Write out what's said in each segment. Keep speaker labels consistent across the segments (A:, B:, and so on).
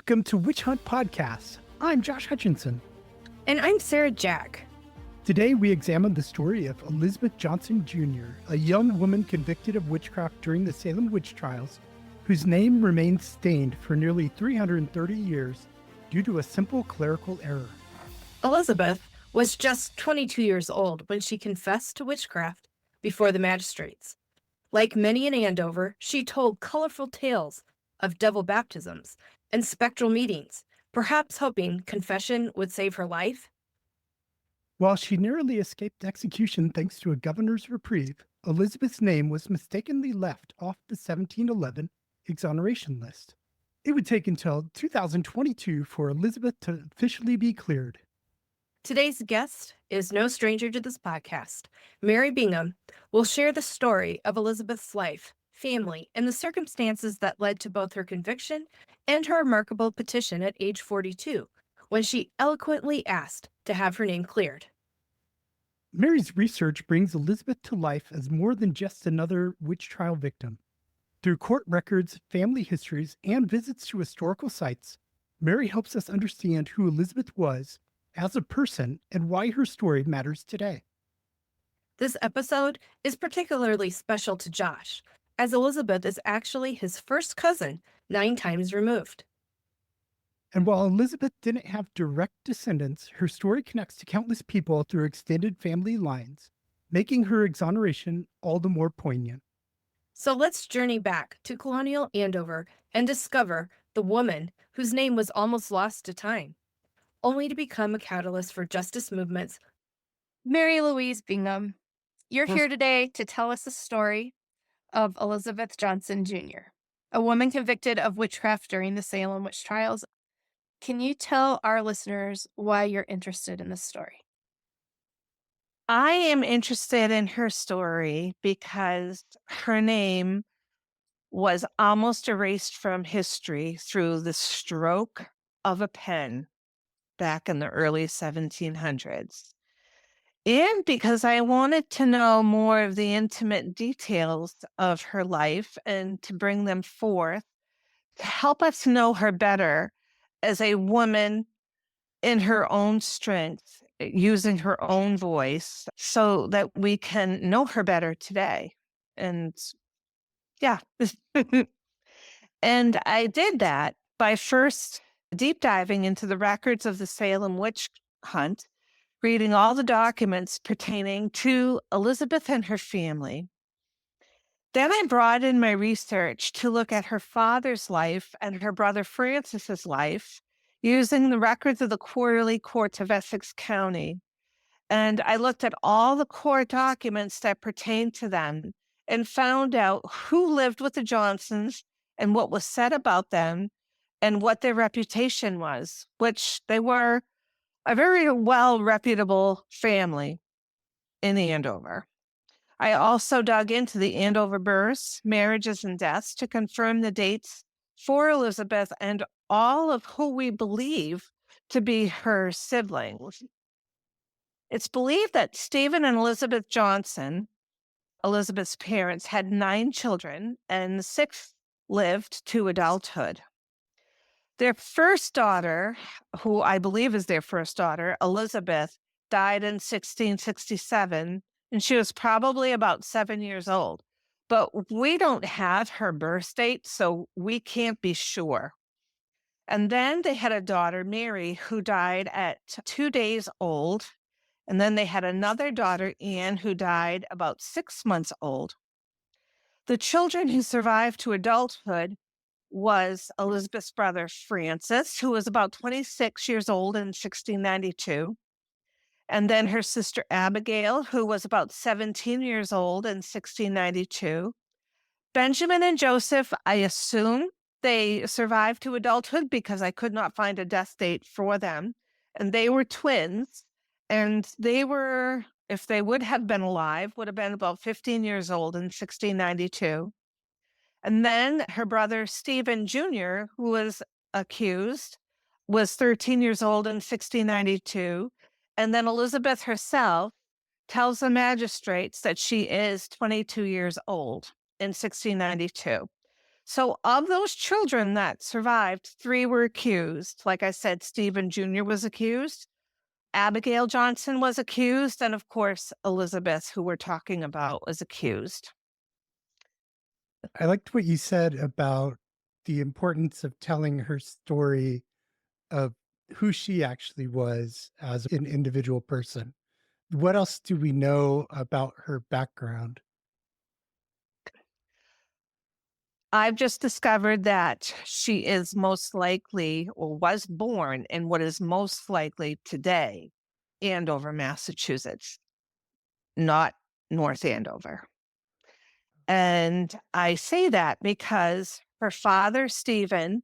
A: Welcome to Witch Hunt Podcast. I'm Josh Hutchinson.
B: And I'm Sarah Jack.
A: Today we examine the story of Elizabeth Johnson Jr., a young woman convicted of witchcraft during the Salem witch trials, whose name remains stained for nearly 330 years due to a simple clerical error.
B: Elizabeth was just 22 years old when she confessed to witchcraft before the magistrates. Like many in Andover, she told colorful tales of devil baptisms and spectral meetings, perhaps hoping confession would save her life.
A: While she narrowly escaped execution thanks to a governor's reprieve, Elizabeth's name was mistakenly left off the 1711 exoneration list. It would take until 2022 for Elizabeth to officially be cleared.
B: Today's guest is no stranger to this podcast. Mary Bingham will share the story of Elizabeth's life, family, and the circumstances that led to both her conviction and her remarkable petition at age 42, when she eloquently asked to have her name cleared.
A: Mary's research brings Elizabeth to life as more than just another witch trial victim. Through court records, family histories, and visits to historical sites, Mary helps us understand who Elizabeth was as a person and why her story matters today.
B: This episode is particularly special to Josh, as Elizabeth is actually his first cousin 9 times removed.
A: And while Elizabeth didn't have direct descendants, her story connects to countless people through extended family lines, making her exoneration all the more poignant.
B: So let's journey back to colonial Andover and discover the woman whose name was almost lost to time, only to become a catalyst for justice movements.
C: Mary Louise Bingham, you're here today to tell us the story of Elizabeth Johnson Jr., a woman convicted of witchcraft during the Salem witch trials. Can you tell our listeners why you're interested in this story?
D: I am interested in her story because her name was almost erased from history through the stroke of a pen back in the early 1700s. And because I wanted to know more of the intimate details of her life and to bring them forth to help us know her better as a woman in her own strength, using her own voice so that we can know her better today. And yeah. And I did that by first deep diving into the records of the Salem witch hunt, reading all the documents pertaining to Elizabeth and her family. Then I broadened my research to look at her father's life and her brother Francis's life using the records of the quarterly courts of Essex County. And I looked at all the court documents that pertained to them and found out who lived with the Johnsons and what was said about them and what their reputation was, which they were a very well-reputable family in Andover. I also dug into the Andover births, marriages, and deaths to confirm the dates for Elizabeth and all of who we believe to be her siblings. It's believed that Stephen and Elizabeth Johnson, Elizabeth's parents, had 9 children, and 6 lived to adulthood. Their first daughter, who I believe is their first daughter, Elizabeth, died in 1667, and she was probably about 7 years old. But we don't have her birth date, so we can't be sure. And then they had a daughter, Mary, who died at 2 days old. And then they had another daughter, Anne, who died about 6 months old. The children who survived to adulthood was Elizabeth's brother, Francis, who was about 26 years old in 1692. And then her sister, Abigail, who was about 17 years old in 1692. Benjamin and Joseph, I assume they survived to adulthood because I could not find a death date for them. And they were twins. And they were, if they would have been alive, would have been about 15 years old in 1692. And then her brother, Stephen Jr., who was accused, was 13 years old in 1692. And then Elizabeth herself tells the magistrates that she is 22 years old in 1692. So, of those children that survived, 3 were accused. Like I said, Stephen Jr. was accused, Abigail Johnson was accused, and of course, Elizabeth, who we're talking about, was accused.
A: I liked what you said about the importance of telling her story of who she actually was as an individual person. What else do we know about her background?
D: I've just discovered that she is most likely or was born in what is most likely today Andover, Massachusetts, not North Andover. And I say that because her father, Stephen,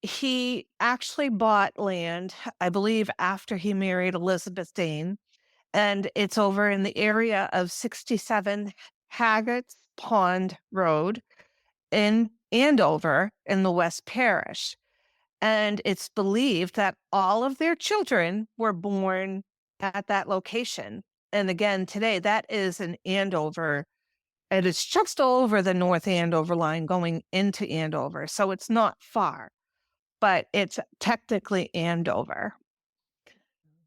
D: he actually bought land, I believe, after he married Elizabeth Dane. And it's over in the area of 67 Haggett's Pond Road in Andover in the West Parish. And it's believed that all of their children were born at that location. And again, today, that is in Andover. And it's just over the North Andover line going into Andover. So it's not far, but it's technically Andover.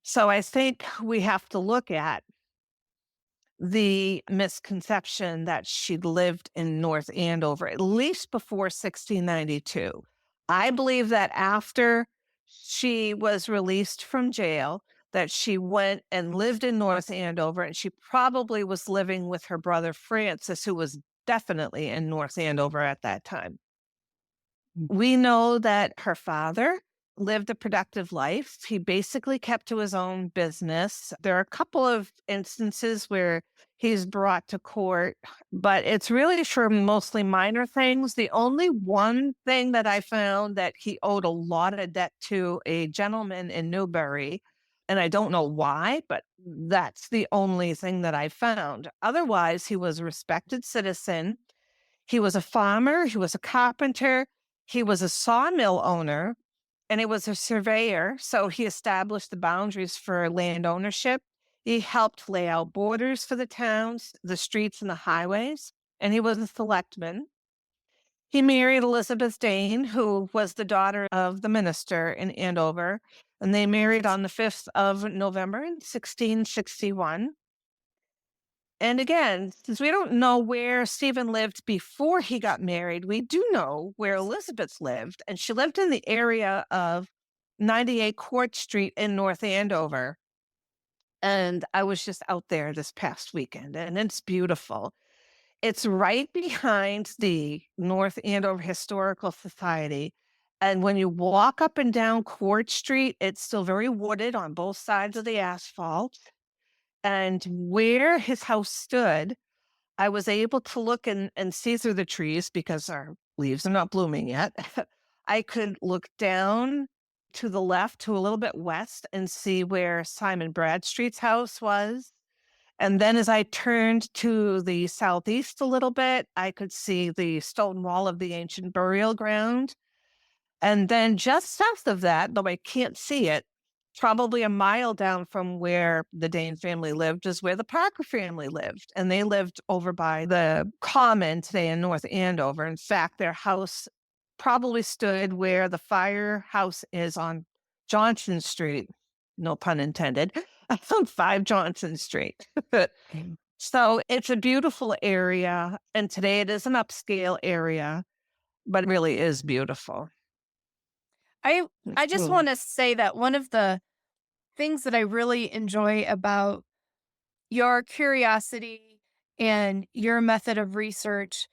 D: So I think we have to look at the misconception that she lived in North Andover, at least before 1692. I believe that after she was released from jail, that she went and lived in North Andover, and she probably was living with her brother Francis, who was definitely in North Andover at that time. We know that her father lived a productive life. He basically kept to his own business. There are a couple of instances where he's brought to court, but it's really for mostly minor things. The only one thing that I found that he owed a lot of debt to a gentleman in Newbury, and I don't know why, but that's the only thing that I found. Otherwise, he was a respected citizen. He was a farmer, he was a carpenter, he was a sawmill owner, and he was a surveyor. So he established the boundaries for land ownership. He helped lay out borders for the towns, the streets, and the highways. And he was a selectman. He married Elizabeth Dane, who was the daughter of the minister in Andover. And they married on the 5th of November in 1661. And again, since we don't know where Stephen lived before he got married, we do know where Elizabeth lived. And she lived in the area of 98 Court Street in North Andover. And I was just out there this past weekend, and it's beautiful. It's right behind the North Andover Historical Society. And when you walk up and down Court Street, it's still very wooded on both sides of the asphalt. And where his house stood, I was able to look and see through the trees because our leaves are not blooming yet. I could look down to the left, to a little bit west, and see where Simon Bradstreet's house was. And then as I turned to the southeast a little bit, I could see the stone wall of the ancient burial ground. And then just south of that, though I can't see it, probably a mile down from where the Dane family lived is where the Parker family lived. And they lived over by the Common today in North Andover. In fact, their house probably stood where the firehouse is on Johnson Street, no pun intended, on 5 Johnson Street. So it's a beautiful area. And today it is an upscale area, but it really is beautiful.
C: I just want to say that one of the things that I really enjoy about your curiosity and your method of research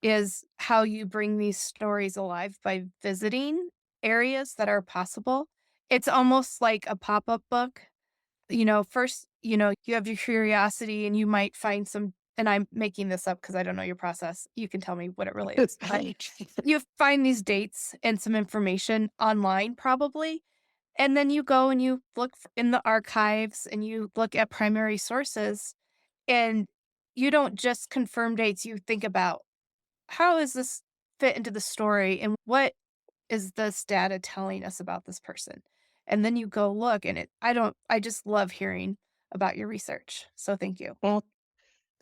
C: is how you bring these stories alive by visiting areas that are possible. It's almost like a pop-up book. First, you have your curiosity and you might find some, and I'm making this up because I don't know your process. You can tell me what it really is. But you find these dates and some information online, probably. And then you go and you look in the archives and you look at primary sources, and you don't just confirm dates. You think about, how does this fit into the story, and what is this data telling us about this person? And then you go look, and I just love hearing about your research. So thank you.
D: Well,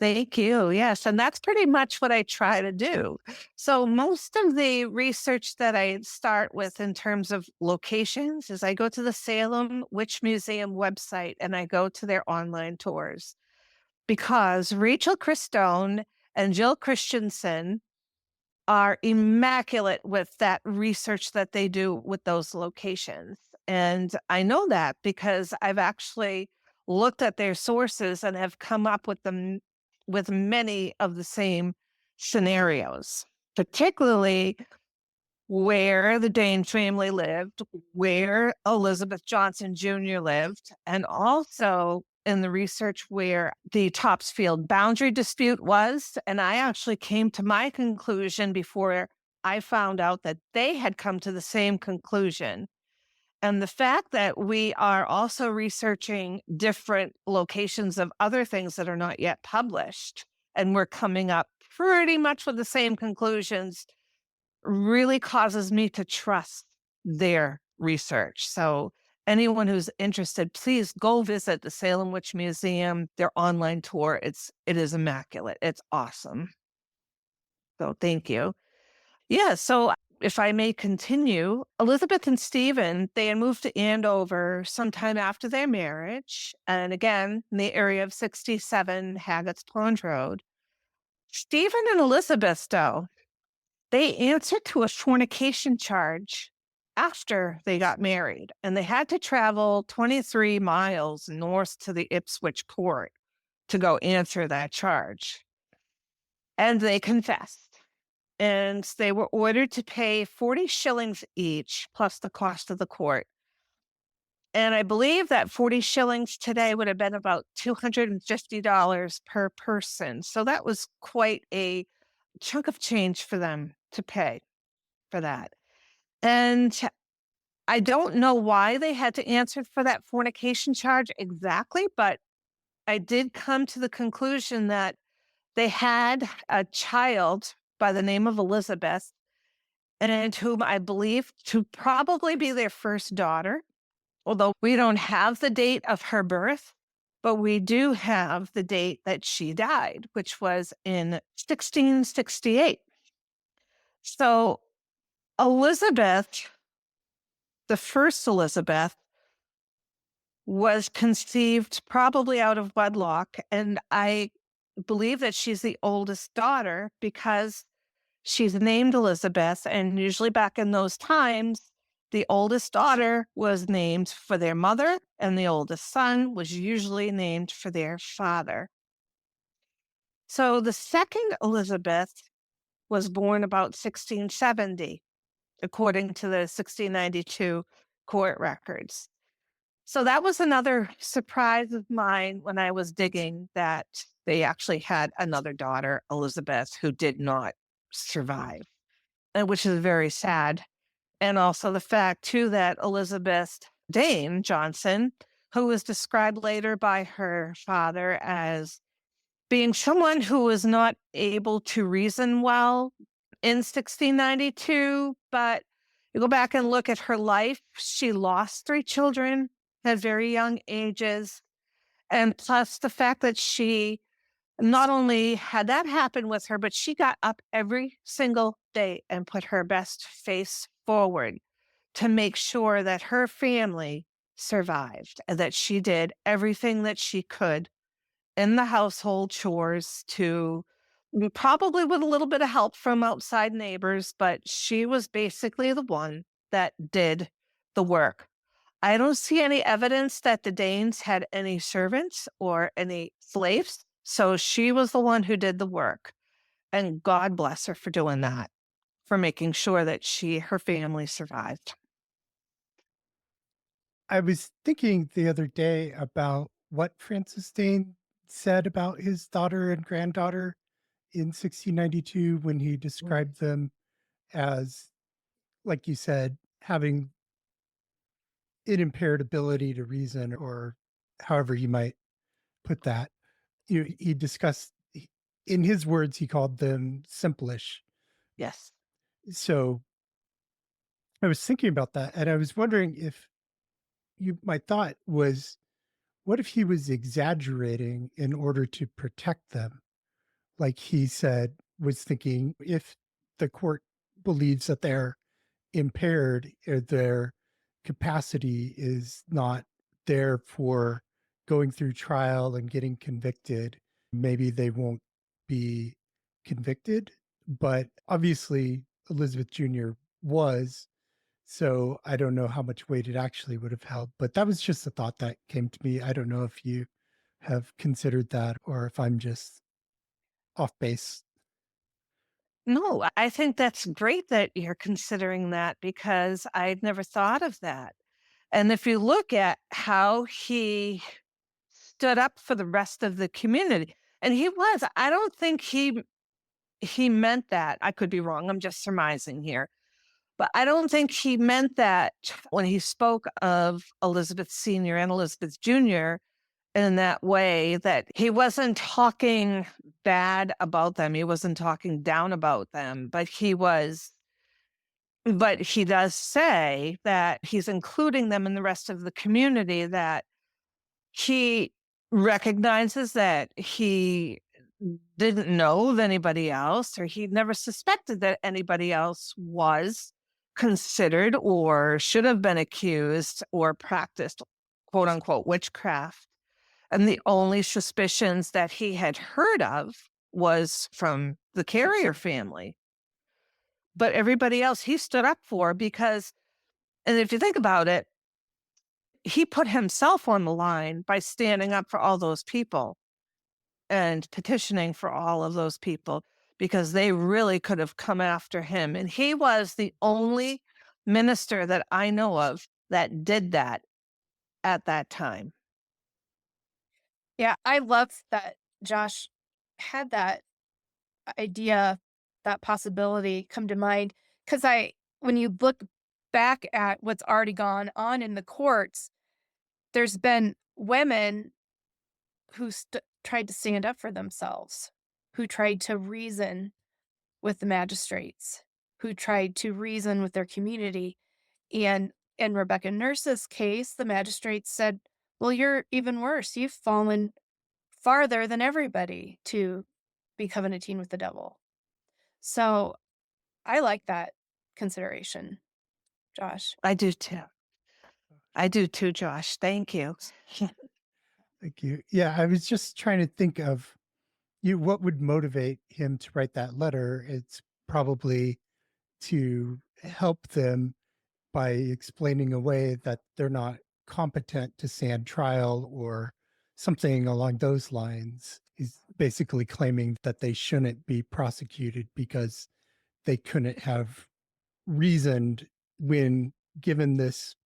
D: Thank you. Yes. And that's pretty much what I try to do. So, most of the research that I start with in terms of locations is I go to the Salem Witch Museum website and I go to their online tours because Rachel Christone and Jill Christensen are immaculate with that research that they do with those locations. And I know that because I've actually looked at their sources and have come up with them with many of the same scenarios, particularly where the Dane family lived, where Elizabeth Johnson Jr. lived, and also in the research where the Topsfield boundary dispute was. And I actually came to my conclusion before I found out that they had come to the same conclusion. And the fact that we are also researching different locations of other things that are not yet published, and we're coming up pretty much with the same conclusions, really causes me to trust their research. So anyone who's interested, please go visit the Salem Witch Museum, their online tour. It is immaculate. It's awesome. So thank you. Yeah, so if I may continue, Elizabeth and Stephen, they had moved to Andover sometime after their marriage, and again, in the area of 67 Haggett's Pond Road. Stephen and Elizabeth, though, they answered to a fornication charge after they got married, and they had to travel 23 miles north to the Ipswich court to go answer that charge. And they confessed. And they were ordered to pay 40 shillings each, plus the cost of the court. And I believe that 40 shillings today would have been about $250 per person. So that was quite a chunk of change for them to pay for that. And I don't know why they had to answer for that fornication charge exactly, but I did come to the conclusion that they had a child by the name of Elizabeth, and whom I believe to probably be their first daughter, although we don't have the date of her birth, but we do have the date that she died, which was in 1668. So Elizabeth, the first Elizabeth, was conceived probably out of wedlock, and I believe that she's the oldest daughter because she's named Elizabeth, and usually back in those times, the oldest daughter was named for their mother, and the oldest son was usually named for their father. So the second Elizabeth was born about 1670, according to the 1692 court records. So that was another surprise of mine when I was digging, that they actually had another daughter, Elizabeth, who did not survive, and which is very sad. And also the fact, too, that Elizabeth Dane Johnson, who was described later by her father as being someone who was not able to reason well in 1692, but you go back and look at her life, she lost 3 children at very young ages. And plus the fact that she not only had that happen with her, but she got up every single day and put her best face forward to make sure that her family survived, and that she did everything that she could in the household chores, to probably with a little bit of help from outside neighbors, but she was basically the one that did the work. I don't see any evidence that the Danes had any servants or any slaves. So she was the one who did the work. And God bless her for doing that, for making sure that her family survived.
A: I was thinking the other day about what Francis Dane said about his daughter and granddaughter in 1692 when he described them as, like you said, having an impaired ability to reason, or however you might put that. He discussed, in his words, he called them simplish.
D: Yes.
A: So I was thinking about that, and I was wondering if my thought was, what if he was exaggerating in order to protect them? like he said, was thinking if the court believes that they're impaired or their capacity is not there for going through trial and getting convicted, maybe they won't be convicted. But obviously, Elizabeth Jr. was. So I don't know how much weight it actually would have held. But that was just a thought that came to me. I don't know if you have considered that or if I'm just off base.
D: No, I think that's great that you're considering that because I'd never thought of that. And if you look at how he stood up for the rest of the community, and I don't think he meant that. I could be wrong. I'm just surmising here. But I don't think he meant that when he spoke of Elizabeth Sr. and Elizabeth Jr. in that way, that he wasn't talking bad about them. He wasn't talking down about them, but he does say that he's including them in the rest of the community, that he recognizes that he didn't know of anybody else, or he never suspected that anybody else was considered or should have been accused or practiced quote unquote witchcraft. And the only suspicions that he had heard of was from the Carrier family. But everybody else he stood up for because, and if you think about it, he put himself on the line by standing up for all those people and petitioning for all of those people because they really could have come after him. And he was the only minister that I know of that did that at that time.
C: Yeah, I love that Josh had that idea, that possibility come to mind. Because when you look back at what's already gone on in the courts, there's been women who tried to stand up for themselves, who tried to reason with the magistrates, who tried to reason with their community. And in Rebecca Nurse's case, the magistrates said, well, you're even worse. You've fallen farther than everybody to be covenanting with the devil. So I like that consideration, Josh.
D: I do too. I do too, Josh. Thank you.
A: Thank you. Yeah, I was just trying to think of what would motivate him to write that letter. It's probably to help them by explaining away that they're not competent to stand trial or something along those lines. He's basically claiming that they shouldn't be prosecuted because they couldn't have reasoned when given this,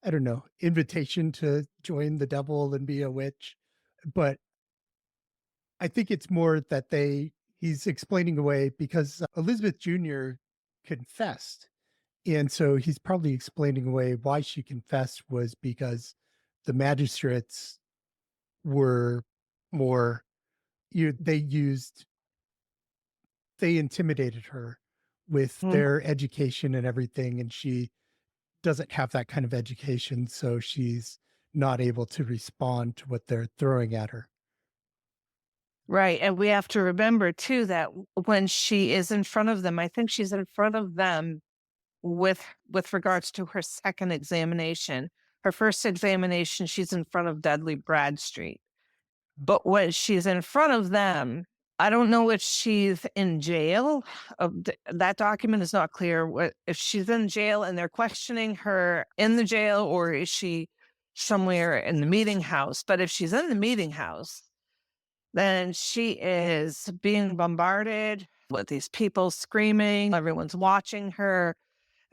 A: I don't know, invitation to join the devil and be a witch. But I think it's more that he's explaining away because Elizabeth Jr. confessed. And so he's probably explaining away why she confessed was because the magistrates were more, they intimidated her with their education and everything. And she doesn't have that kind of education. So she's not able to respond to what they're throwing at her.
D: Right. And we have to remember too that when she is in front of them, I think she's in front of them with regards to her second examination. Her first examination, she's in front of Dudley Bradstreet. But when she's in front of them, I don't know if she's in jail. That document is not clear. If she's in jail and they're questioning her in the jail, or is she somewhere in the meeting house? But if she's in the meeting house, then she is being bombarded with these people screaming. Everyone's watching her.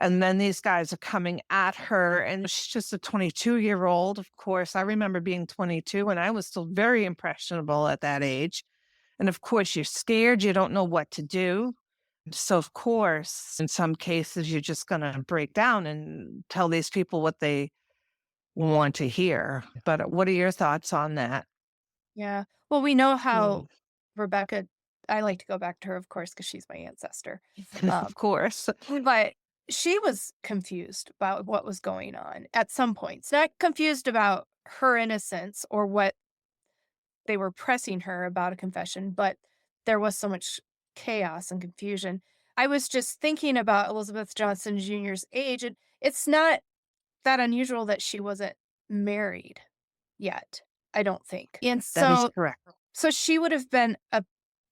D: And then these guys are coming at her. And she's just a 22-year-old. Of course, I remember being 22 and I was still very impressionable at that age. And of course, you're scared. You don't know what to do. So, of course, in some cases, you're just going to break down and tell these people what they want to hear. But what are your thoughts on that?
C: Yeah. Well, we know how Rebecca, I like to go back to her, of course, because she's my ancestor.
D: Of course.
C: But she was confused about what was going on at some points. Not confused about her innocence or what they were pressing her about a confession, but there was so much chaos and confusion. I was just thinking about Elizabeth Johnson Jr.'s age, and it's not that unusual that she wasn't married yet, I don't think. And
D: That is
C: so
D: correct.
C: so she would have been a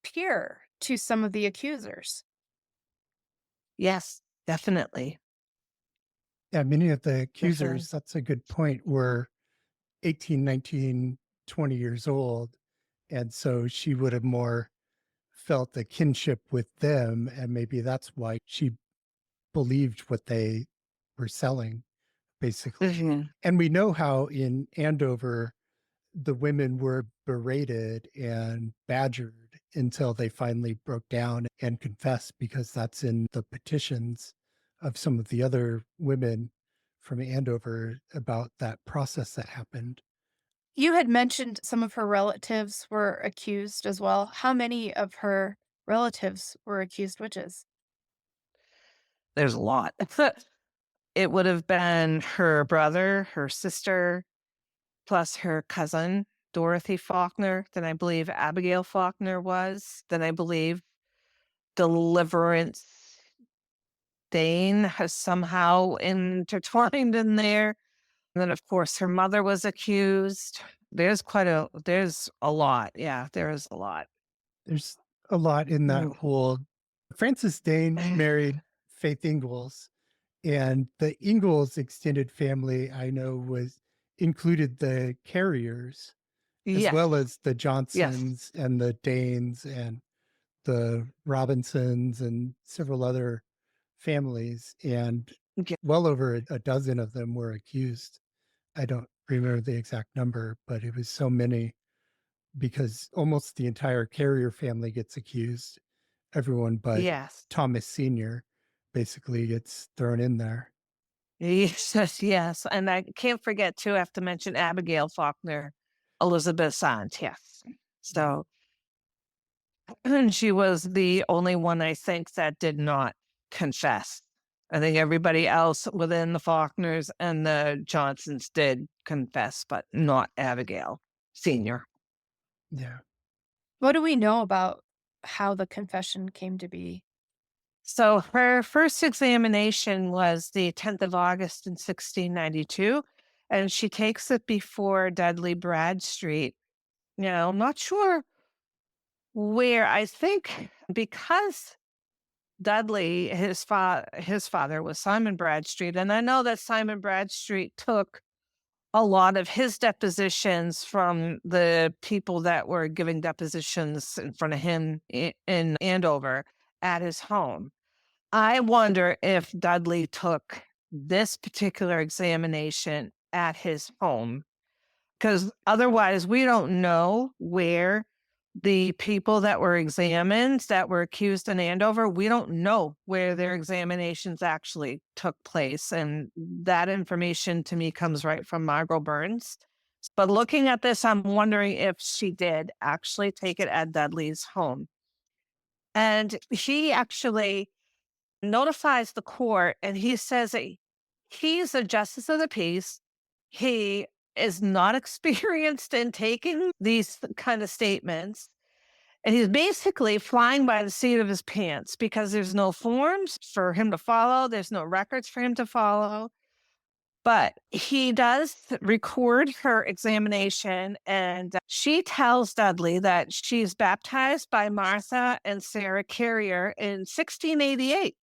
C: peer to some of the accusers.
D: Yes, definitely.
A: Yeah, many of the
D: Definitely.
A: accusers, that's a good point, were 18, 19, 20 years old. And so she would have more felt a kinship with them. And maybe that's why she believed what they were selling, basically.
D: Mhm.
A: And we know how in Andover, the women were berated and badgered until they finally broke down and confessed, because that's in the petitions of some of the other women from Andover about that process that happened.
C: You had mentioned some of her relatives were accused as well. How many of her relatives were accused witches?
D: There's a lot. It would have been her brother, her sister, plus her cousin, Dorothy Faulkner. Then I believe Abigail Faulkner was. Then I believe Deliverance Dane has somehow intertwined in there. And then, of course, her mother was accused. There's a lot. Yeah, there is a lot.
A: There's a lot in that
D: Mm.
A: whole. Frances Dane married Faith Ingalls, and the Ingalls extended family, I know, was included the Carriers as
D: Yes,
A: well as the
D: yes,
A: Johnsons and the Danes and the Robinsons and several other families. And
D: yeah,
A: well over a dozen of them were accused. I don't remember the exact number, but it was so many, because almost the entire Carrier family gets accused. Everyone but
D: yes.
A: Thomas Sr. basically gets thrown in there.
D: Yes, yes. And I can't forget too, I have to mention Abigail Faulkner, Elizabeth's aunt. Yes. So, and she was the only one I think that did not confess. I think everybody else within the Faulkners and the Johnsons did confess, but not Abigail Sr.
A: Yeah.
C: What do we know about how the confession came to be?
D: So her first examination was the 10th of August in 1692, and she takes it before Dudley Bradstreet. Now, I'm not sure where. I think because Dudley, his father was Simon Bradstreet, and I know that Simon Bradstreet took a lot of his depositions from the people that were giving depositions in front of him in Andover at his home. I wonder if Dudley took this particular examination at his home, because otherwise we don't know where the people that were examined, that were accused in Andover, we don't know where their examinations actually took place. And that information to me comes right from Margot Burns. But looking at this, I'm wondering if she did actually take it at Dudley's home. And he actually notifies the court, and he says that he's a justice of the peace. He is not experienced in taking these kind of statements. And he's basically flying by the seat of his pants because there's no forms for him to follow, there's no records for him to follow. But he does record her examination, and she tells Dudley that she's baptized by Martha and Sarah Carrier in 1688.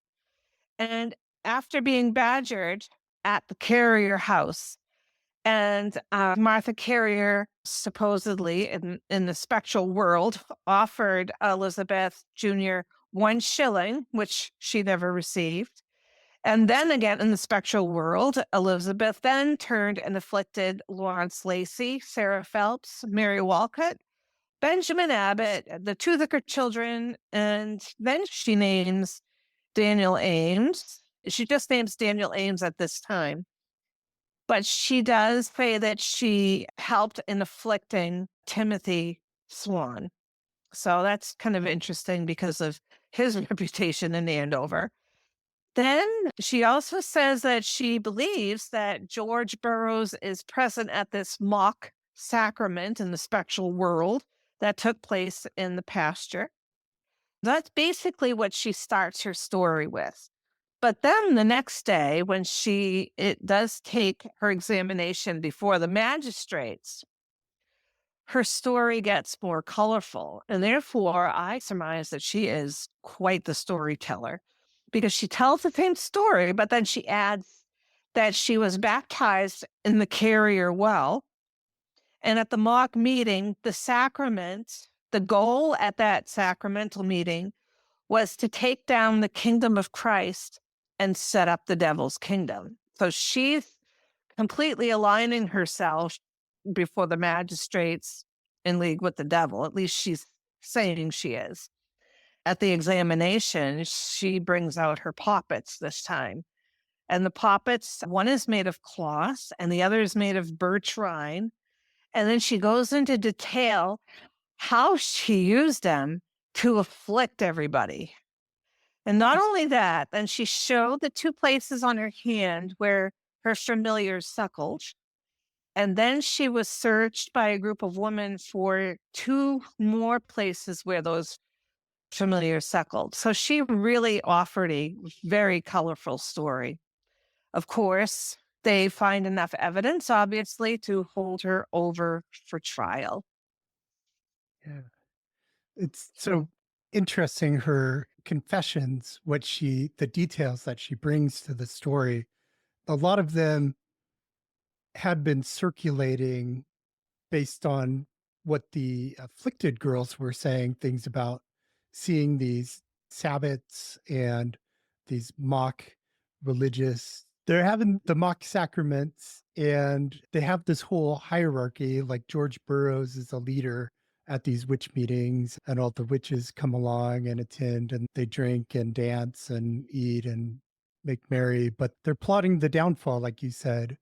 D: And after being badgered at the Carrier house, and Martha Carrier supposedly in the spectral world offered Elizabeth Jr. 1 shilling, which she never received. And then again in the spectral world, Elizabeth then turned and afflicted Lawrence Lacey, Sarah Phelps, Mary Walcott, Benjamin Abbott, the two Thicker children, and then she names Daniel Ames. She just names Daniel Ames at this time. But she does say that she helped in afflicting Timothy Swan. So that's kind of interesting because of his reputation in Andover. Then she also says that she believes that George Burroughs is present at this mock sacrament in the spectral world that took place in the pasture. That's basically what she starts her story with. But then the next day, when it does take her examination before the magistrates, her story gets more colorful. And therefore, I surmise that she is quite the storyteller because she tells the same story, but then she adds that she was baptized in the Carrier Well. And at the mock meeting, the goal at that sacramental meeting was to take down the kingdom of Christ and set up the devil's kingdom. So she's completely aligning herself before the magistrates in league with the devil. At least she's saying she is. At the examination, she brings out her poppets this time. And the poppets, one is made of cloth and the other is made of birch rind. And then she goes into detail how she used them to afflict everybody. And not only that, then she showed the 2 places on her hand where her familiars suckled. And then she was searched by a group of women for 2 more places where those familiars suckled. So she really offered a very colorful story. Of course, they find enough evidence, obviously, to hold her over for trial.
A: Yeah. It's so interesting, her confessions, the details that she brings to the story. A lot of them had been circulating based on what the afflicted girls were saying, things about seeing these sabbats and these mock religious. They're having the mock sacraments, and they have this whole hierarchy. Like George Burroughs is a leader at these witch meetings, and all the witches come along and attend, and they drink and dance and eat and make merry. But they're plotting the downfall, like you said,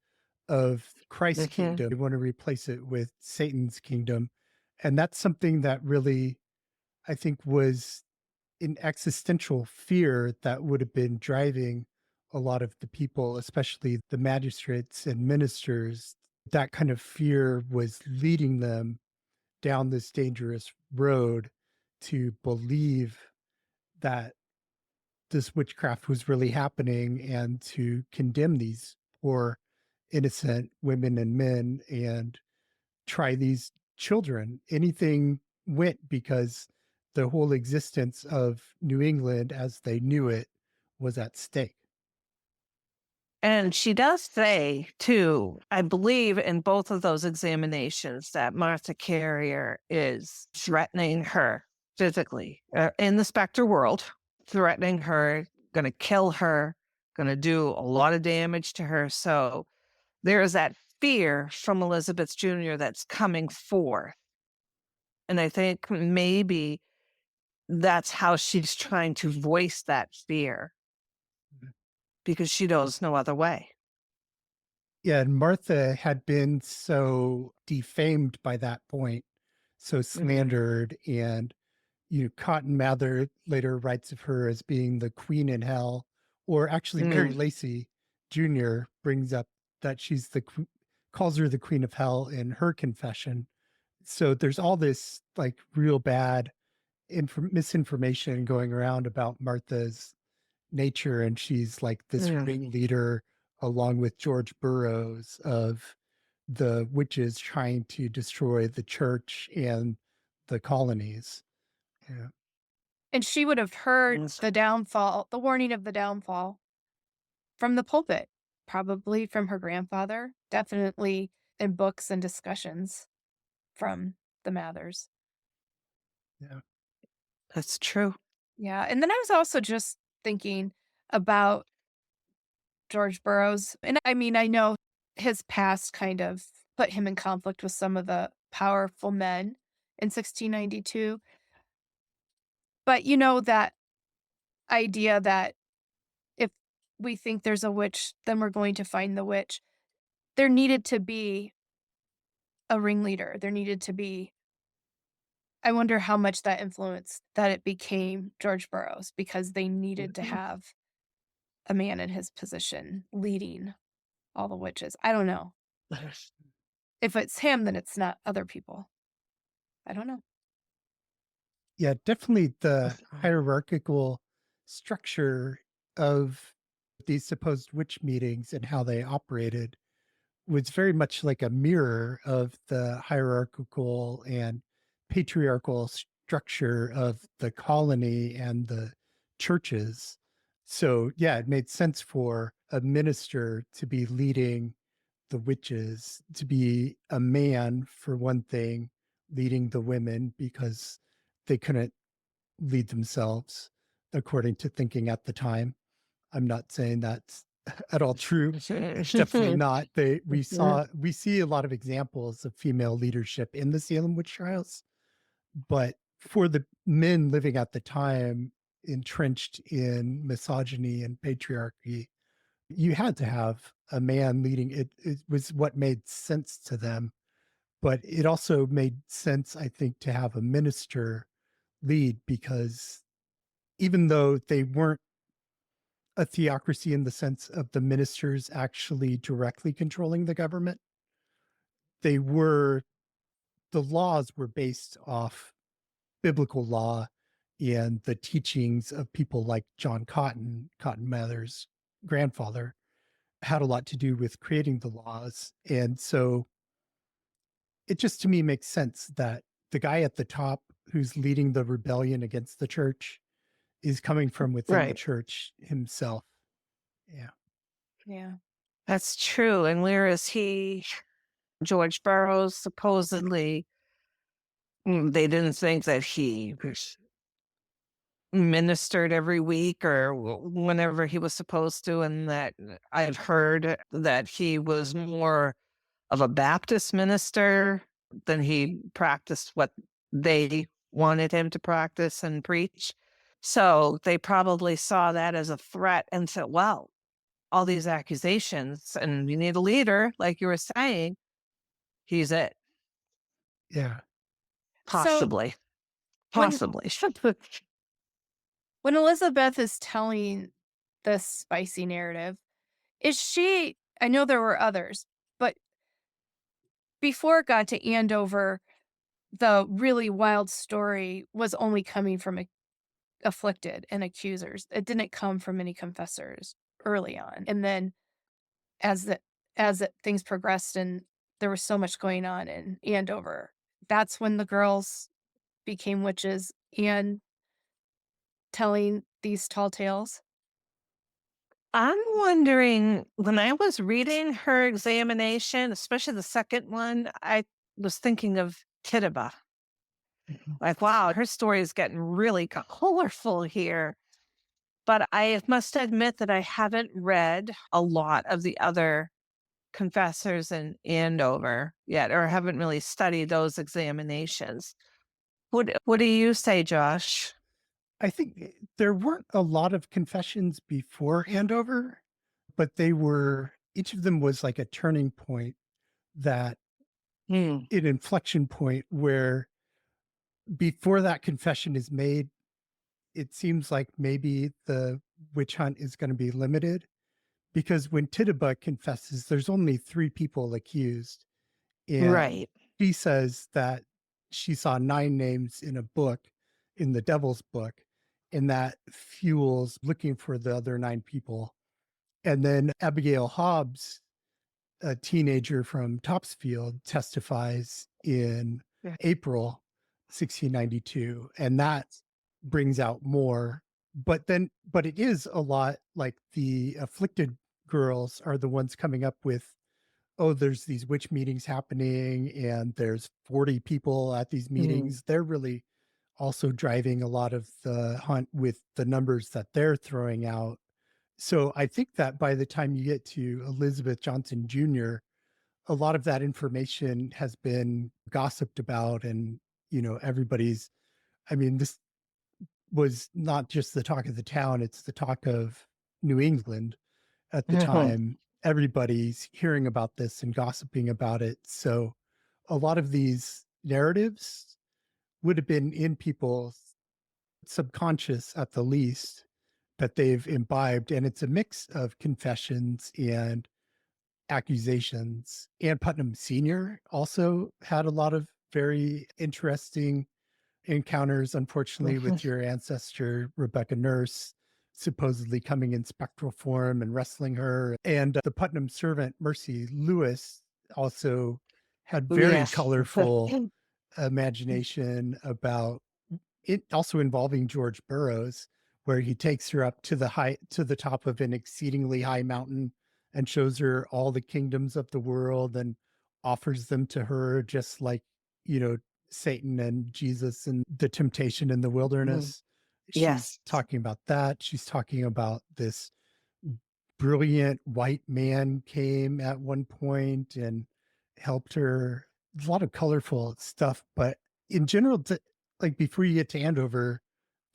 A: of Christ's
D: Mhm.
A: kingdom. They want to replace it with Satan's kingdom. And that's something that really, I think, was an existential fear that would have been driving a lot of the people, especially the magistrates and ministers. That kind of fear was leading them down this dangerous road to believe that this witchcraft was really happening and to condemn these poor innocent women and men and try these children. Anything went because the whole existence of New England as they knew it was at stake.
D: And she does say, too, I believe in both of those examinations, that Martha Carrier is threatening her physically in the specter world, threatening her, going to kill her, going to do a lot of damage to her. So there is that fear from Elizabeth Jr. that's coming forth. And I think maybe that's how she's trying to voice that fear because she knows no other way.
A: Yeah, and Martha had been so defamed by that point, so slandered, and Cotton Mather later writes of her as being the queen in hell, or actually Mary Lacy Jr. brings up that she's calls her the queen of hell in her confession. So there's all this like real bad misinformation going around about Martha's nature, and she's like this ringleader along with George Burroughs of the witches trying to destroy the church and the colonies. Yeah.
C: And she would have heard
D: Yes.
C: the warning of the downfall from the pulpit, probably from her grandfather, definitely in books and discussions from the Mathers.
A: Yeah.
D: That's true.
C: Yeah. And then I was also just thinking about George Burroughs. And I mean, I know his past kind of put him in conflict with some of the powerful men in 1692. But that idea that if we think there's a witch, then we're going to find the witch. There needed to be a ringleader. There needed to be, I wonder how much that influenced that it became George Burroughs because they needed to have a man in his position leading all the witches. I don't know. If it's him, then it's not other people. I don't know.
A: Yeah, definitely the hierarchical structure of these supposed witch meetings and how they operated was very much like a mirror of the hierarchical and patriarchal structure of the colony and the churches. So, yeah, it made sense for a minister to be leading the witches, to be a man, for one thing, leading the women because they couldn't lead themselves according to thinking at the time. I'm not saying that's at all true. It's definitely not. We see a lot of examples of female leadership in the Salem witch trials, but for the men living at the time entrenched in misogyny and patriarchy, you had to have a man leading it. It was what made sense to them, but it also made sense, I think, to have a minister lead, because even though they weren't a theocracy in the sense of the ministers actually directly controlling the government, they were, the laws were based off biblical law and the teachings of people like John Cotton, Cotton Mather's grandfather, had a lot to do with creating the laws. And so it just, to me, makes sense that the guy at the top who's leading the rebellion against the church is coming from within the
D: Right.
A: church himself. Yeah.
C: Yeah.
D: That's true. And whereas George Burroughs, supposedly, they didn't think that he ministered every week or whenever he was supposed to. And that I've heard that he was more of a Baptist minister than he practiced what they wanted him to practice and preach. So they probably saw that as a threat and said, well, all these accusations and we need a leader, like you were saying, he's it.
A: Yeah.
C: So
D: Possibly.
C: when
D: Possibly.
C: when Elizabeth is telling this spicy narrative, is she, I know there were others, but before it got to Andover, the really wild story was only coming from afflicted and accusers. It didn't come from any confessors early on. And then things progressed and there was so much going on in Andover, that's when the girls became witches and telling these tall tales.
D: I'm wondering, when I was reading her examination, especially the second one, I was thinking of Tituba. Like, wow, her story is getting really colorful here. But I must admit that I haven't read a lot of the other confessors in Andover yet, or haven't really studied those examinations. What do you say, Josh?
A: I think there weren't a lot of confessions before Andover, but they were, each of them was like a turning point, that
D: Hmm.
A: an inflection point where before that confession is made, it seems like maybe the witch hunt is going to be limited, because when Tituba confesses, there's only 3 people accused. And
D: Right.
A: she says that she saw 9 names in a book, in the devil's book, and that fuels looking for the other 9 people. And then Abigail Hobbs, a teenager from Topsfield, testifies in
D: Yeah.
A: April 1692, and that brings out more. But it is a lot like the afflicted girls are the ones coming up with, oh, there's these witch meetings happening and there's 40 people at these meetings. They're really also driving a lot of the hunt with the numbers that they're throwing out. So I think that by the time you get to Elizabeth Johnson Jr., a lot of that information has been gossiped about, and everybody's, I mean, this was not just the talk of the town, it's the talk of New England at the time. Everybody's hearing about this and gossiping about it. So a lot of these narratives would have been in people's subconscious at the least, that they've imbibed. And it's a mix of confessions and accusations. Ann Putnam Sr. also had a lot of very interesting encounters, unfortunately, with your ancestor, Rebecca Nurse, supposedly coming in spectral form and wrestling her. And the Putnam servant, Mercy Lewis, also had very
D: Yes.
A: colorful imagination about it, also involving George Burroughs, where he takes her up to the top of an exceedingly high mountain and shows her all the kingdoms of the world and offers them to her, just like, Satan and Jesus and the temptation in the wilderness. She's
D: Yes.
A: talking about that. She's talking about this brilliant white man came at one point and helped her. A lot of colorful stuff, but in general, like before you get to Andover,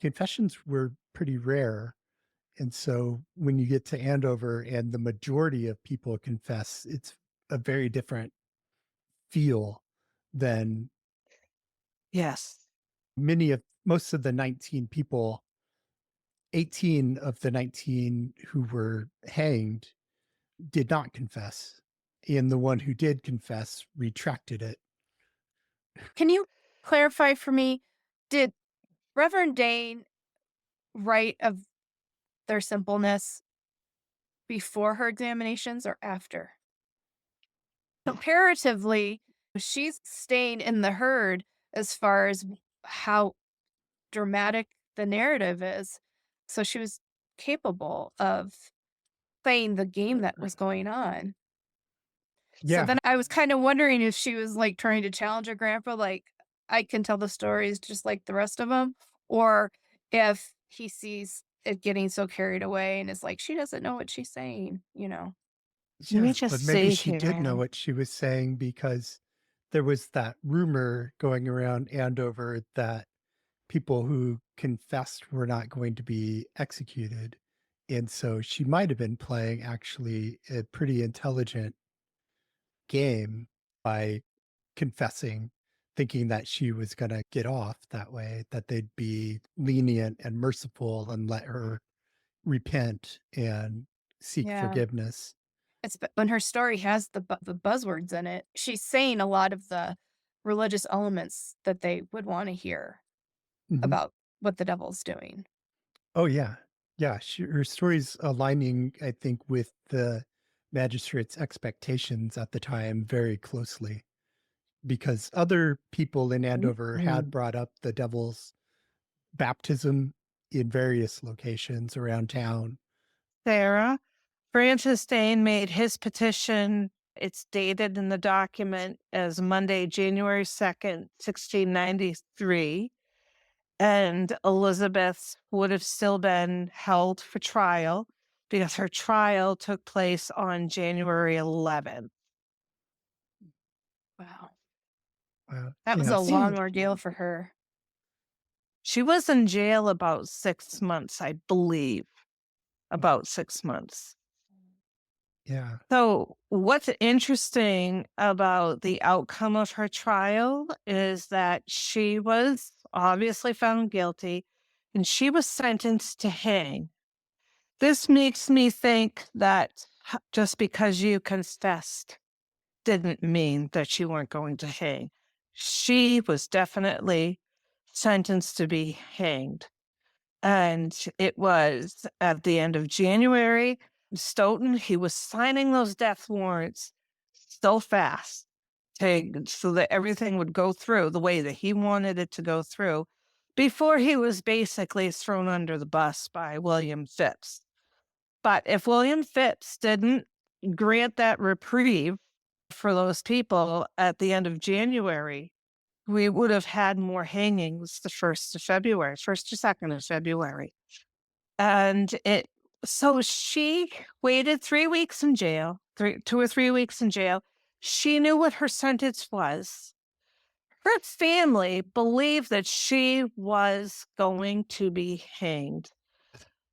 A: confessions were pretty rare. And so when you get to Andover and the majority of people confess, it's a very different feel than
D: Yes.
A: most of the 19 people. 18 of the 19 who were hanged did not confess. And the one who did confess retracted it.
C: Can you clarify for me, did Reverend Dane write of their simpleness before her examinations or after? Comparatively, she's staying in the herd as far as how dramatic the narrative is. So she was capable of playing the game that was going on. So
A: Yeah.
C: then I was kind of wondering if she was like trying to challenge her grandpa, like, I can tell the stories just like the rest of them, or if he sees it getting so carried away and is like, she doesn't know what she's saying, you know?
D: Let me
A: Yeah,
D: just
A: but maybe
D: see
A: she did know
D: here.
A: what she was saying, because there was that rumor going around Andover that people who confessed were not going to be executed. And so she might have been playing actually a pretty intelligent game by confessing, thinking that she was going to get off that way, that they'd be lenient and merciful and let her repent and seek
C: Yeah.
A: forgiveness.
C: It's when her story has the buzzwords in it, she's saying a lot of the religious elements that they would want to hear
A: Mhm.
C: about what the devil's doing.
A: Oh, yeah. Yeah. Her story's aligning, I think, with the magistrate's expectations at the time very closely, because other people in Andover had brought up the devil's baptism in various locations around town.
D: Sarah, Francis Dane made his petition. It's dated in the document as Monday, January 2nd, 1693. And Elizabeth would have still been held for trial because her trial took place on January 11th.
C: Wow. That was
A: Yeah.
C: a long
A: So,
C: ordeal for her.
D: She was in jail about 6 months, I believe. About 6 months.
A: yeah.
D: So, what's interesting about the outcome of her trial is that she was obviously found guilty and she was sentenced to hang. This makes me think that just because you confessed didn't mean that you weren't going to hang. She was definitely sentenced to be hanged. And it was at the end of January. Stoughton, he was signing those death warrants so fast so that everything would go through the way that he wanted it to go through before he was basically thrown under the bus by William Phips. But if William Phips didn't grant that reprieve for those people at the end of January, we would have had more hangings the 1st of February, 1st or 2nd of February. And so she waited 3 weeks in jail, 2 or 3 weeks in jail. She knew what her sentence was. Her family believed that she was going to be hanged.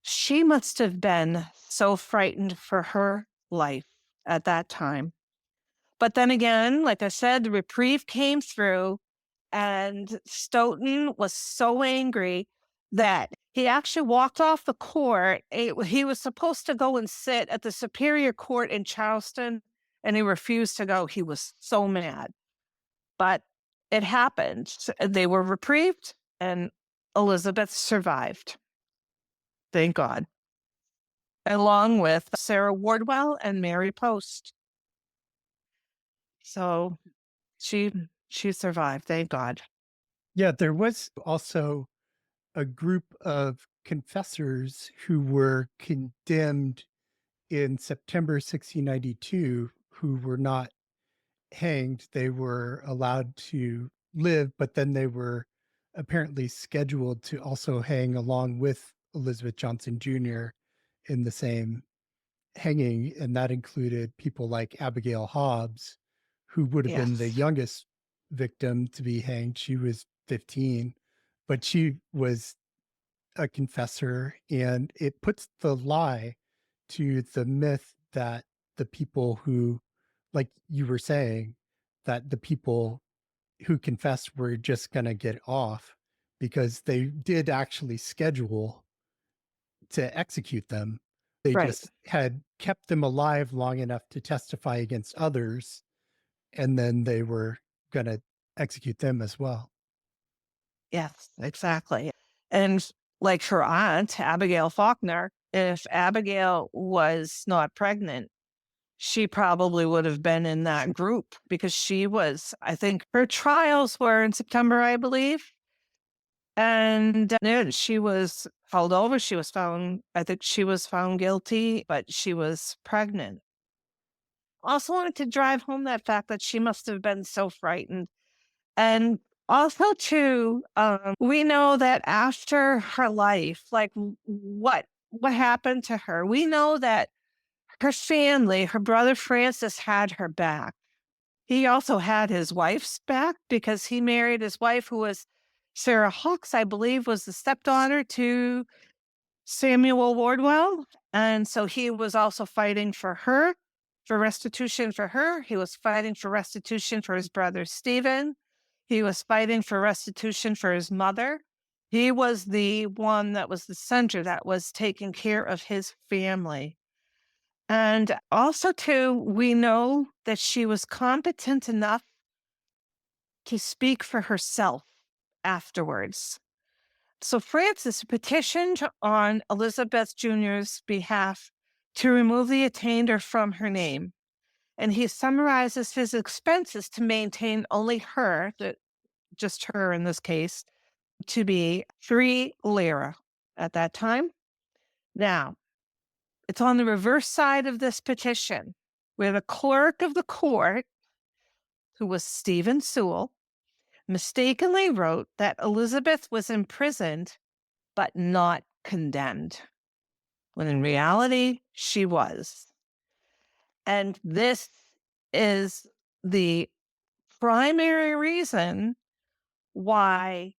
D: She must have been so frightened for her life at that time. But then again, like I said, the reprieve came through, and Stoughton was so angry that he actually walked off the court. He was supposed to go and sit at the Superior Court in Charleston, and he refused to go. He was so mad. But it happened. They were reprieved. and Elizabeth survived. Thank God. Along with Sarah Wardwell and Mary Post. So she survived, thank God.
A: Yeah, there was also a group of confessors who were condemned in September 1692 who were not hanged. They were allowed to live, but then they were apparently scheduled to also hang along with Elizabeth Johnson Jr. in the same hanging. And that included people like Abigail Hobbs, who would have been the
D: Yes.
A: youngest victim to be hanged. She was 15, but she was a confessor, and it puts the lie to the myth that the people who, like you were saying, that the people who confessed were just going to get off, because they did actually schedule to execute them. They
D: Right.
A: just had kept them alive long enough to testify against others, and then they were going to execute them as well.
D: Yes, exactly. And like her aunt, Abigail Faulkner, if Abigail was not pregnant, she probably would have been in that group because she was, I think her trials were in September, I believe. And then she was held over. She was found, I think she was found guilty, but she was pregnant. Also wanted to drive home that fact that she must have been so frightened. And also, too, we know that after her life, like what happened to her? We know that her family, her brother Francis, had her back. He also had his wife's back because he married his wife, who was Sarah Hawkes, I believe, was the stepdaughter to Samuel Wardwell. And so he was also fighting for her, for restitution for her. He was fighting for restitution for his brother Stephen. He was fighting for restitution for his mother. He was the one that was the center that was taking care of his family. And also, too, we know that she was competent enough to speak for herself afterwards. So Francis petitioned on Elizabeth Jr.'s behalf to remove the attainder from her name. And he summarizes his expenses to maintain only her, just her in this case, to be 3 lira at that time. Now, it's on the reverse side of this petition where the clerk of the court, who was Stephen Sewell, mistakenly wrote that Elizabeth was imprisoned but not condemned, when in reality, she was. And this is the primary reason why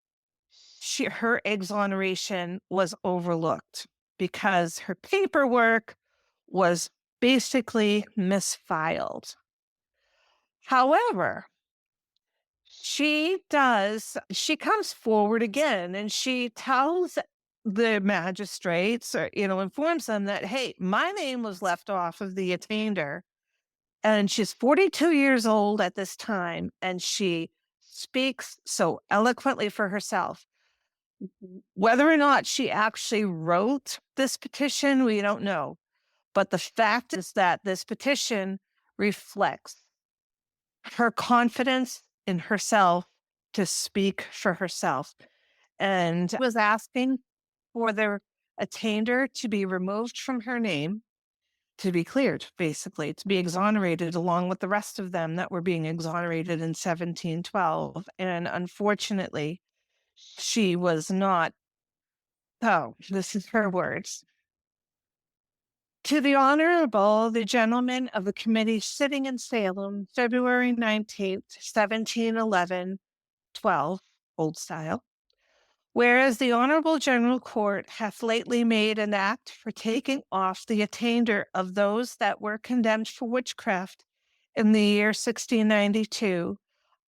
D: her exoneration was overlooked, because her paperwork was basically misfiled. However, she comes forward again and she tells the magistrates, or, informs them that, hey, my name was left off of the attainder. And she's 42 years old at this time, and she speaks so eloquently for herself. Whether or not she actually wrote this petition, we don't know. But the fact is that this petition reflects her confidence in herself to speak for herself, and was asking for their attainder to be removed from her name, to be cleared, basically, to be exonerated along with the rest of them that were being exonerated in 1712. And unfortunately, she was not. Oh, this is her words. To the Honorable, the gentlemen of the committee sitting in Salem, February 19th, 1711, 12, old style. Whereas the Honorable General Court hath lately made an act for taking off the attainder of those that were condemned for witchcraft in the year 1692,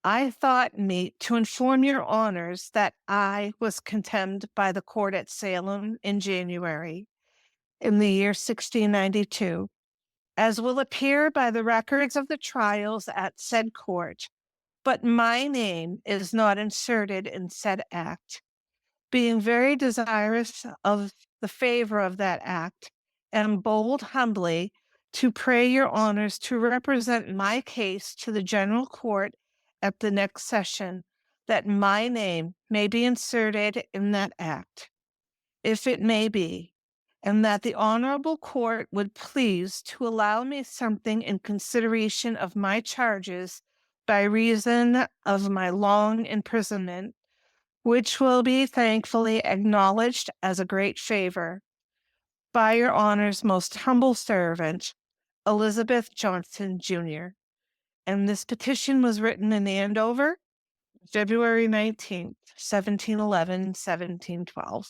D: I thought meet to inform your honors that I was condemned by the court at Salem in January in the year 1692, as will appear by the records of the trials at said court, but my name is not inserted in said act. being very desirous of the favor of that act, am bold humbly to pray your honors to represent my case to the general court at the next session, that my name may be inserted in that act, if it may be, and that the honorable court would please to allow me something in consideration of my charges by reason of my long imprisonment, which will be thankfully acknowledged as a great favor by your honor's most humble servant, Elizabeth Johnson, Jr. And this petition was written in Andover, February 19th, 1711, 1712.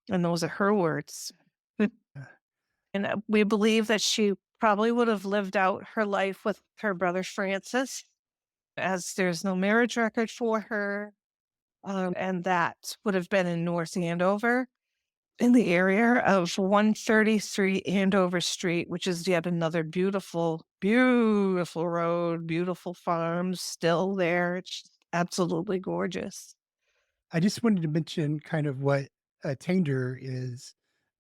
D: And those are her words. And we believe that she probably would have lived out her life with her brother Francis, as there's no marriage record for her. And that would have been in North Andover, in the area of 133 Andover Street, which is yet another beautiful, beautiful road, beautiful farms still there. It's absolutely gorgeous.
A: I just wanted to mention kind of what a attainder is.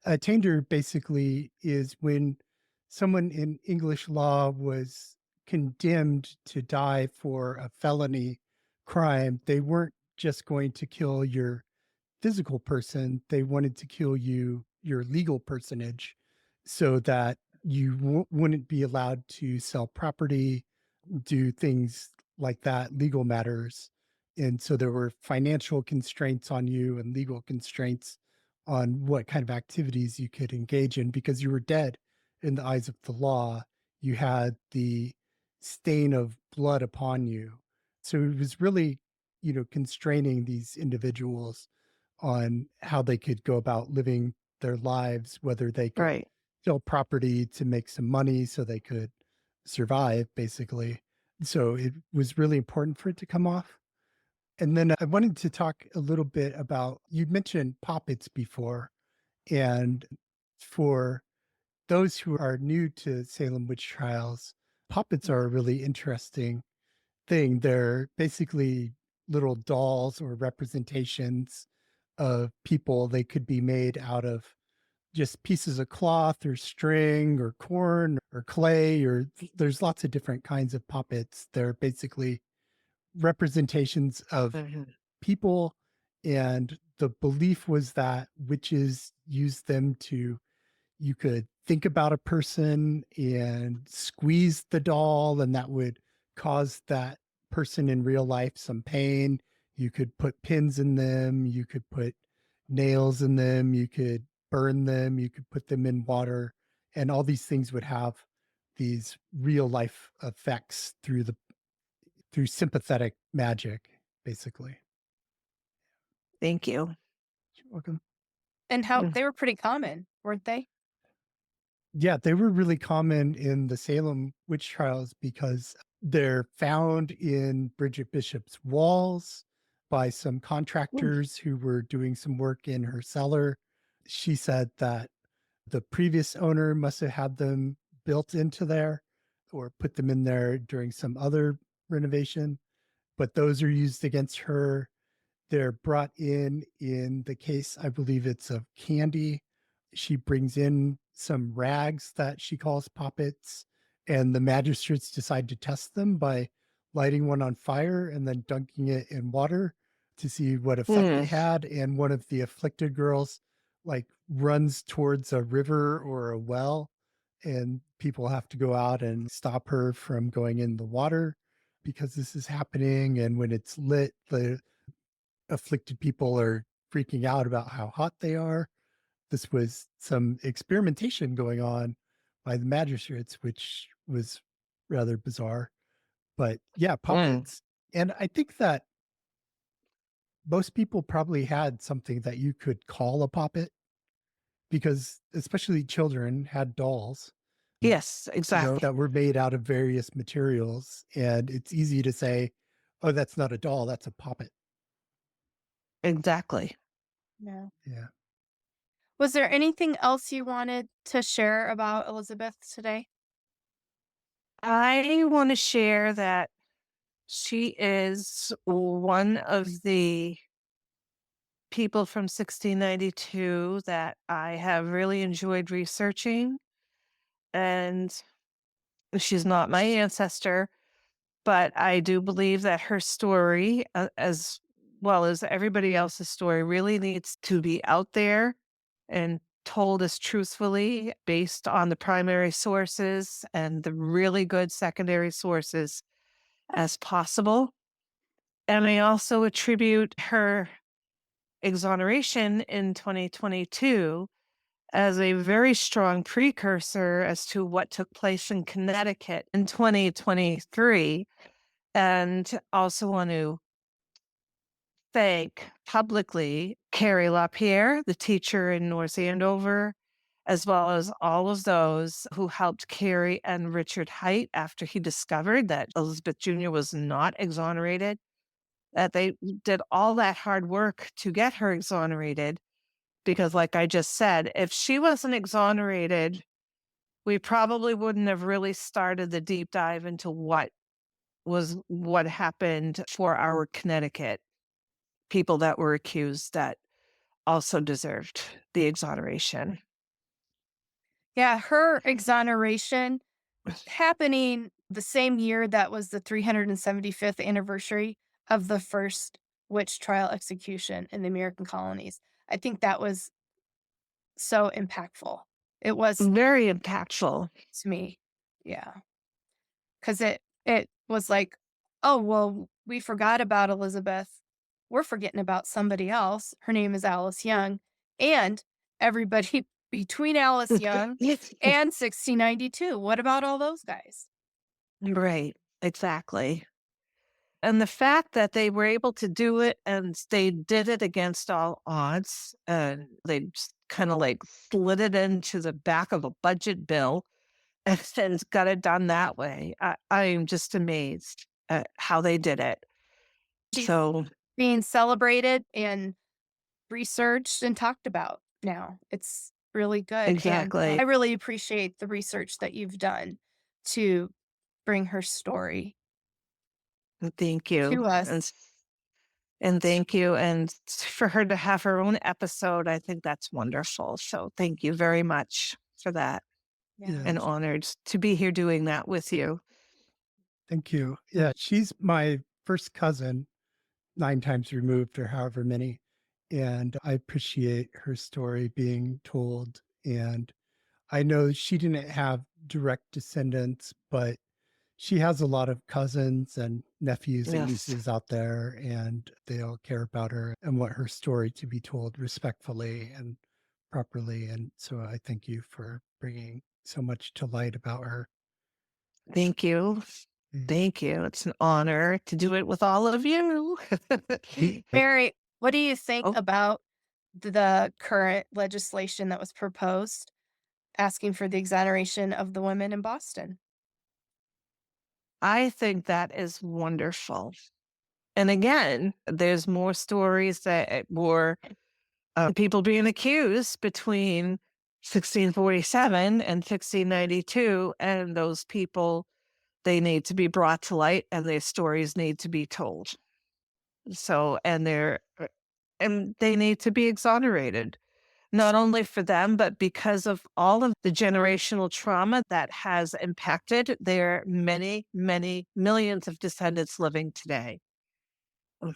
A: A attainder basically is when someone in English law was condemned to die for a felony crime. They weren't just going to kill your physical person, they wanted to kill you, your legal personage, so that you wouldn't be allowed to sell property, do things like that, legal matters. And so there were financial constraints on you and legal constraints on what kind of activities you could engage in because you were dead in the eyes of the law. You had the stain of blood upon you. So it was really, constraining these individuals on how they could go about living their lives, whether they could
D: Right.
A: sell property to make some money so they could survive, basically. So it was really important for it to come off. And then I wanted to talk a little bit about, you mentioned poppets before. And for those who are new to Salem witch trials, poppets are a really interesting thing. They're basically little dolls or representations of people. They could be made out of just pieces of cloth or string or corn or clay, or there's lots of different kinds of puppets. They're basically representations of people. And the belief was that witches used them to, you could think about a person and squeeze the doll, and that would cause that person in real life some pain. You could put pins in them, you could put nails in them, you could burn them, you could put them in water, and all these things would have these real life effects through sympathetic magic, basically.
D: Thank you.
A: You're welcome.
C: And how
D: Mm.
C: they were pretty common, weren't they?
A: Yeah, they were really common in the Salem witch trials because they're found in Bridget Bishop's walls by some contractors who were doing some work in her cellar. She said that the previous owner must have had them built into there or put them in there during some other renovation, but those are used against her. They're brought in the case, I believe it's of Candy. She brings in some rags that she calls poppets, and the magistrates decide to test them by lighting one on fire and then dunking it in water to see what effect it had. And one of the afflicted girls like runs towards a river or a well, and people have to go out and stop her from going in the water because this is happening. And when it's lit, the afflicted people are freaking out about how hot they are. This was some experimentation going on by the magistrates, which was rather bizarre. But yeah, puppets. And I think that most people probably had something that you could call a puppet because especially children had dolls.
D: Yes, exactly.
A: That were made out of various materials. And it's easy to say, oh, that's not a doll, that's a puppet.
D: Exactly.
C: Yeah.
A: Yeah.
C: Was there anything else you wanted to share about Elizabeth today?
D: I want to share that she is one of the people from 1692 that I have really enjoyed researching. And she's not my ancestor, but I do believe that her story, as well as everybody else's story, really needs to be out there and told as truthfully based on the primary sources and the really good secondary sources as possible. And I also attribute her exoneration in 2022 as a very strong precursor as to what took place in Connecticut in 2023. And also want to thank publicly Carrie LaPierre, the teacher in North Andover, as well as all of those who helped Carrie and Richard Height after he discovered that Elizabeth Jr. was not exonerated, that they did all that hard work to get her exonerated. Because like I just said, if she wasn't exonerated, we probably wouldn't have really started the deep dive into what happened for our Connecticut people that were accused that also deserved the exoneration.
C: Yeah, her exoneration happening the same year that was the 375th anniversary of the first witch trial execution in the American colonies. I think that was so impactful. It was
D: Very impactful.
C: to me. Yeah. Because it was like, oh, well, we forgot about Elizabeth. We're forgetting about somebody else. Her name is Alice Young. And everybody between Alice Young and 1692. What about all those guys?
D: Right, exactly. And the fact that they were able to do it and they did it against all odds, and they just kind of like slid it into the back of a budget bill and got it done that way. I am just amazed at how they did it.
C: She's
D: So
C: being celebrated and researched and talked about now. It's really good. And
D: exactly.
C: I really appreciate the research that you've done to bring her story
D: Thank you.
C: to us.
D: And thank you. And for her to have her own episode, I think that's wonderful. So thank you very much for that.
A: Yeah.
D: And honored to be here doing that with you.
A: Thank you. Yeah, she's my first cousin, 9 times removed or however many. And I appreciate her story being told. And I know she didn't have direct descendants, but she has a lot of cousins and nephews and
D: Yes.
A: nieces out there, and they all care about her and want her story to be told respectfully and properly. And so I thank you for bringing so much to light about her.
D: Thank you.
A: Mm.
D: Thank you. It's an honor to do it with all of you.
C: Mary, what do you think
D: Oh.
C: about the current legislation that was proposed asking for the exoneration of the women in Boston?
D: I think that is wonderful. And again, there's more stories that more people being accused between 1647 and 1692, and those people, they need to be brought to light and their stories need to be told. So, and they need to be exonerated, not only for them, but because of all of the generational trauma that has impacted their many, many millions of descendants living today.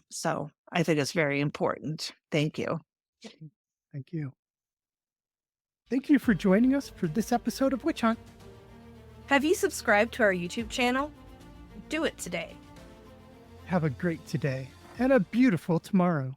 D: So I think it's very important. Thank you.
A: Thank you. Thank you for joining us for this episode of Witch Hunt.
B: Have you subscribed to our YouTube channel? Do it today.
A: Have a great today and a beautiful tomorrow.